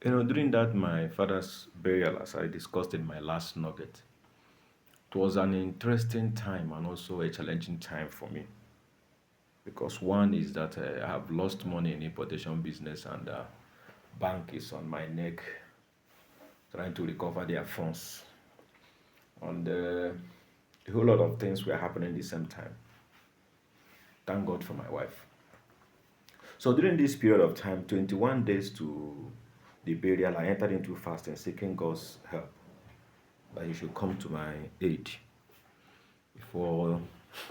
During that my father's burial, as I discussed in my last nugget, it was an interesting time and also a challenging time for me because one is that I have lost money in importation business and bank is on my neck trying to recover their funds. And a whole lot of things were happening at the same time. Thank God for my wife. So during this period of time, 21 days to the burial, I entered into fasting, seeking God's help that He should come to my aid before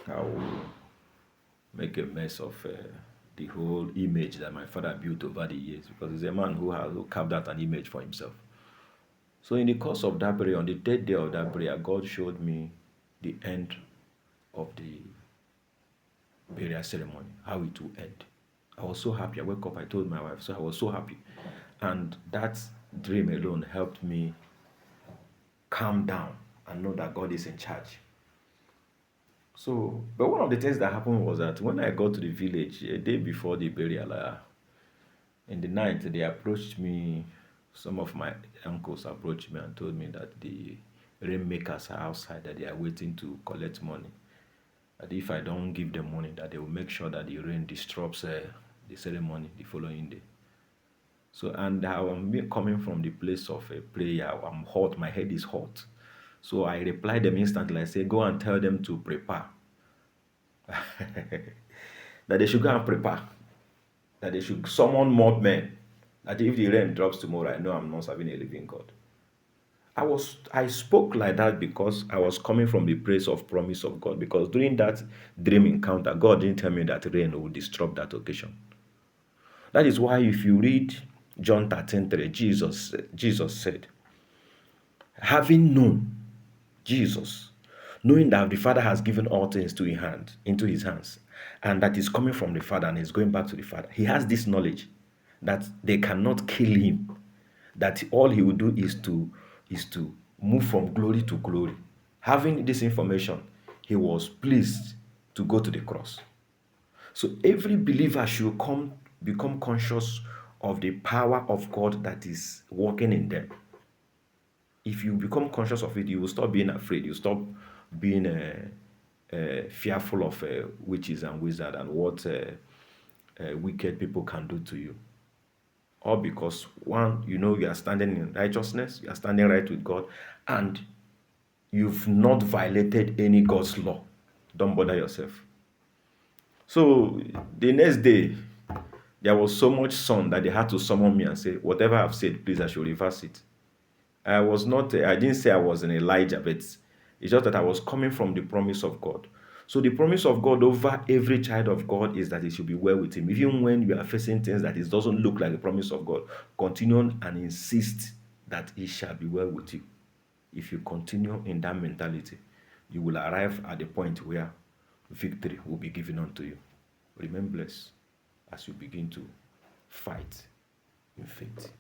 I will make a mess of the whole image that my father built over the years because he's a man who carved out an image for himself. So in the course of that prayer, on the third day of that prayer, God showed me the end of the burial ceremony, how it will end. I was so happy. I woke up, I told my wife, so I was so happy. And that dream alone helped me calm down and know that God is in charge. So, but one of the things that happened was that when I got to the village a day before the burial, in the night, they approached me. Some of my uncles approached me and told me that the rainmakers are outside, that they are waiting to collect money. That if I don't give them money, that they will make sure that the rain disrupts the ceremony the following day. So, and I'm coming from the place of a prayer. I'm hot. My head is hot. So I replied them instantly. I said, go and tell them to prepare. That they should go and prepare. That they should summon more men. That if the rain drops tomorrow, I know I'm not serving a living God. I spoke like that because I was coming from the place of promise of God. Because during that dream encounter, God didn't tell me that rain would disrupt that occasion. That is why if you read John 13:3, Jesus said, having known Jesus, knowing that the Father has given all things into his hands, and that is coming from the Father and is going back to the Father, he has this knowledge that they cannot kill him, that all he will do is to move from glory to glory. Having this information, he was pleased to go to the cross. So every believer should become conscious of the power of God that is working in them. If you become conscious of it, you will stop being afraid. You stop being fearful of witches and wizards and what wicked people can do to you. All because one, you are standing in righteousness, you are standing right with God, and you've not violated any God's law. Don't bother yourself. So the next day, there was so much sun that they had to summon me and say, whatever I've said, please, I should reverse it. I didn't say I was an Elijah, but it's just that I was coming from the promise of God. So the promise of God over every child of God is that it should be well with him. Even when you are facing things that it doesn't look like the promise of God, continue and insist that it shall be well with you. If you continue in that mentality, you will arrive at the point where victory will be given unto you. Remain blessed as you begin to fight in faith.